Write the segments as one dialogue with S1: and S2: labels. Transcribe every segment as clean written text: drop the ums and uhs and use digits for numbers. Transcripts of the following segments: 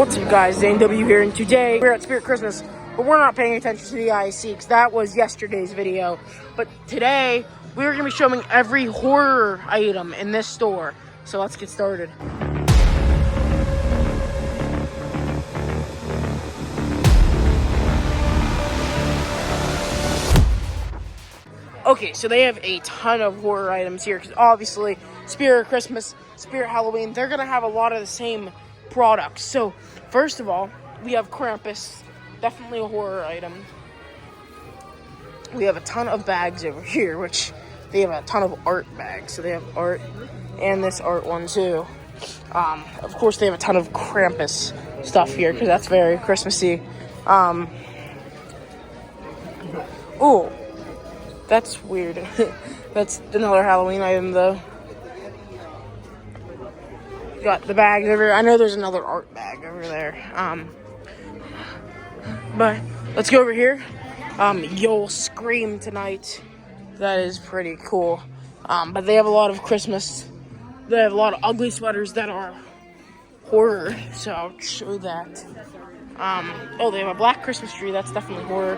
S1: What's up, guys? Zane W here, and today we're at Spirit Christmas, but we're not paying attention to the IC because that was yesterday's video. But today we're going to be showing every horror item in this store. So let's get started. Okay, so they have a ton of horror items here because obviously Spirit Christmas, Spirit Halloween, they're going to have a lot of the same products. So first of all, we have Krampus, definitely a horror item. We have a ton of bags over here, which they have a ton of art bags. So they have art and this art one too. Of course, they have a ton of Krampus stuff here because that's very Christmassy. Ooh, that's weird. That's another Halloween item though. Got the bags over here. I know there's another art bag over there. But let's go over here. You'll scream tonight. That is pretty cool. But they have a lot of Christmas. They have a lot of ugly sweaters that are horror. So I'll show that. Oh, they have a black Christmas tree. That's definitely horror.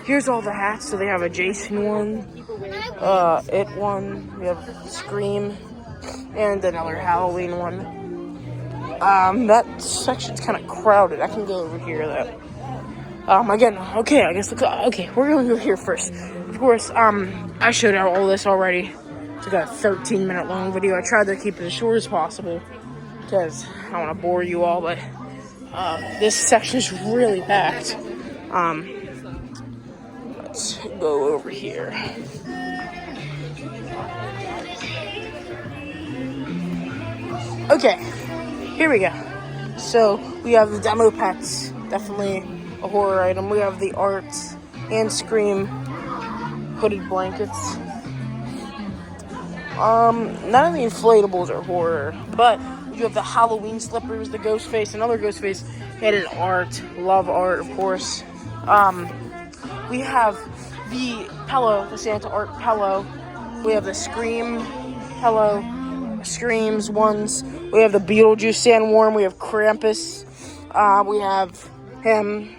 S1: Here's all the hats. So they have a Jason one, It one. We have Scream. And another Halloween one. That section's kind of crowded. I can go over here though. Again, okay, I guess, okay, we're gonna go here first. Of course, I showed out all this already. It's like a 13-minute long video. I tried to keep it as short as possible because I don't want to bore you all, but this section is really packed. Let's go over here. Okay, here we go. So we have the demo pets, definitely a horror item. We have the art and Scream hooded blankets. None of the inflatables are horror, but you have the Halloween slippers, the ghost face, another ghost face, headed art, love art, of course. We have the pillow, the Santa art pillow. We have the Scream pillow. Screams ones. We have the Beetlejuice sandworm. We have Krampus. We have him.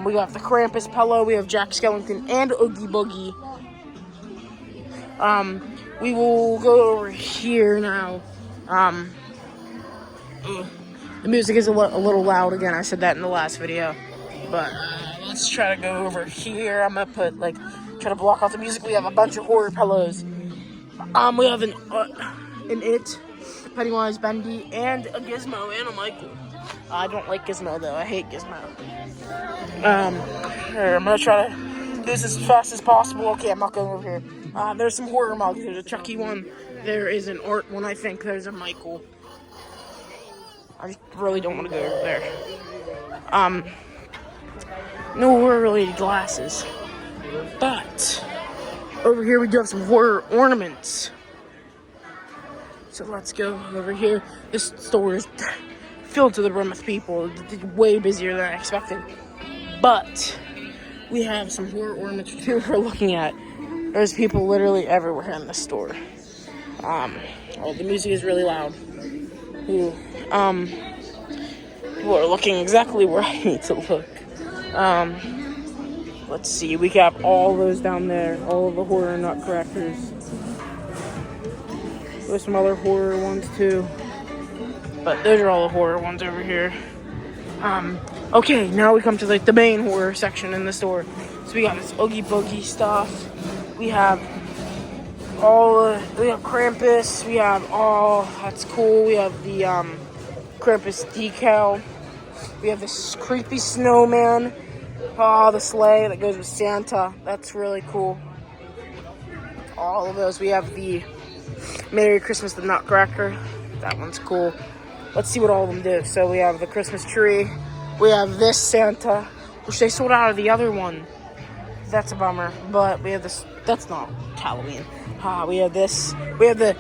S1: We have the Krampus pillow. We have Jack Skellington and Oogie Boogie. We will go over here now. The music is a little loud again. I said that in the last video, but let's try to go over here. I'm gonna put try to block out the music. We have a bunch of horror pillows. We have an It, Pennywise, Bendy, and a Gizmo, and a Michael. I don't like Gizmo, though. I hate Gizmo. Here, I'm going to try to do this as fast as possible. Okay, I'm not going over here. There's some horror mugs. There's a Chucky one. There is an art one, I think. There's a Michael. I really don't want to go over there. No horror-related glasses. But over here we do have some horror ornaments. So let's go over here. This store is filled to the brim with people. It's way busier than I expected. But we have some horror ornaments we're looking at. There's people literally everywhere in this store. Oh, the music is really loud. People are looking exactly where I need to look. Let's see. We got all those down there. All of the horror nutcrackers. There's some other horror ones too, but those are all the horror ones over here. Okay, now we come to the main horror section in the store. So we got this Oogie Boogie stuff. We have we have Krampus. We have that's cool. We have the Krampus decal. We have this creepy snowman. The sleigh that goes with Santa. That's really cool. All of those. We have the Merry Christmas the Nutcracker. That one's cool. Let's see what all of them do. So we have the Christmas tree. We have this Santa, which they sold out of the other one. That's a bummer. But we have this. That's not Halloween. We have this. We have the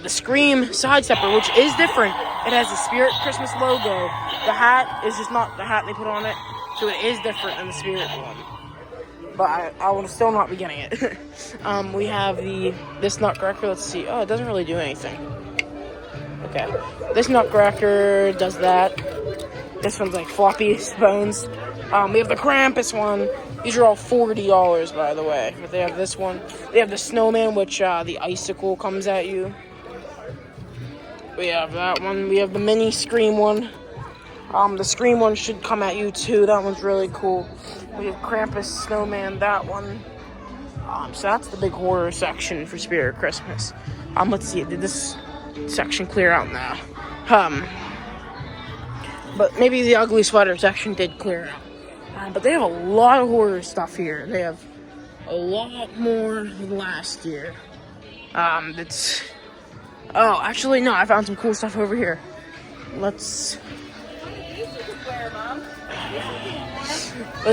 S1: Scream side stepper, which is different. It has the Spirit Christmas logo. The hat is just not the hat they put on it, so it is different than the Spirit one. But I will still not be getting it. We have this Nutcracker. Let's see. Oh, it doesn't really do anything. Okay. This Nutcracker does that. This one's like floppy bones. We have the Krampus one. These are all $40, by the way. But they have this one. They have the snowman, which the icicle comes at you. We have that one. We have the mini Scream one. The Scream one should come at you too. That one's really cool. We have Krampus, Snowman, that one. So that's the big horror section for Spirit Christmas. Let's see, did this section clear out now? But maybe the ugly sweater section did clear out. But they have a lot of horror stuff here. They have a lot more than last year. Oh, actually, no, I found some cool stuff over here. Let's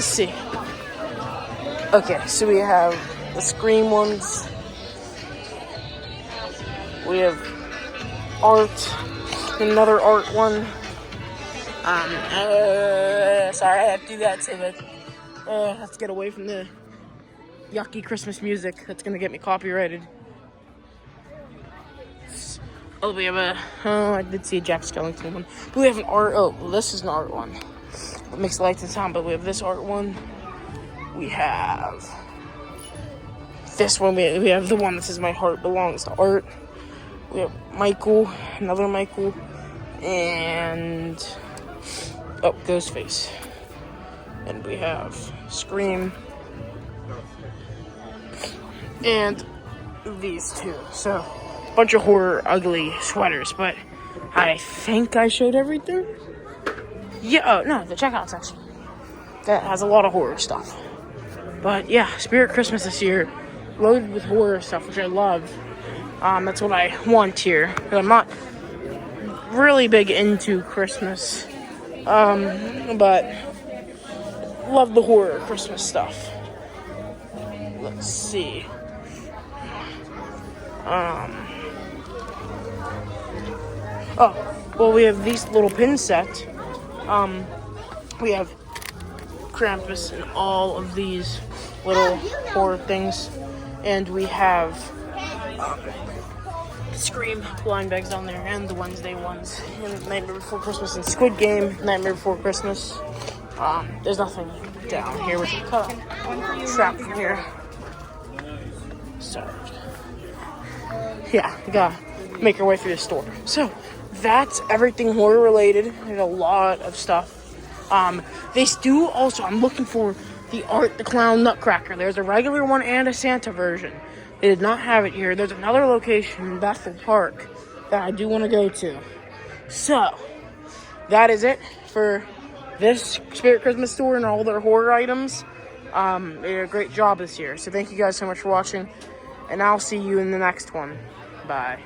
S1: see. Okay, so we have the Scream ones. We have art, another art one. Sorry, I had to do that too, but let's get away from the yucky Christmas music. That's gonna get me copyrighted. Oh, we have I did see a Jack Skellington one. But we have an art, well, this is an art one. It makes the lights and sound, but we have this art one. We have this one. We have the one that says "My heart belongs to art." We have Michael, another Michael, and Ghostface. And we have Scream, and these two. So, a bunch of horror, ugly sweaters. But I think I showed everything. Yeah. Oh no, the checkout section that has a lot of horror stuff. But yeah, Spirit Christmas this year, loaded with horror stuff, which I love. That's what I want here. Because I'm not really big into Christmas, but love the horror Christmas stuff. Let's see. Oh, well, we have these little pin set. We have Krampus and all of these little horror things, and we have the Scream blind bags on there, and the Wednesday ones, and Nightmare Before Christmas, and Squid Game, Nightmare Before Christmas. There's nothing down here. We're cut trap from here. Sorry. Yeah, we gotta make our way through the store. So that's everything horror related. There's a lot of stuff. They do also, I'm looking for the Art the Clown Nutcracker. There's a regular one and a Santa version. They did not have it here. There's another location in Bethel Park that I do want to go to. So, that is it for this Spirit Christmas store and all their horror items. They did a great job this year. So thank you guys so much for watching, and I'll see you in the next one. Bye.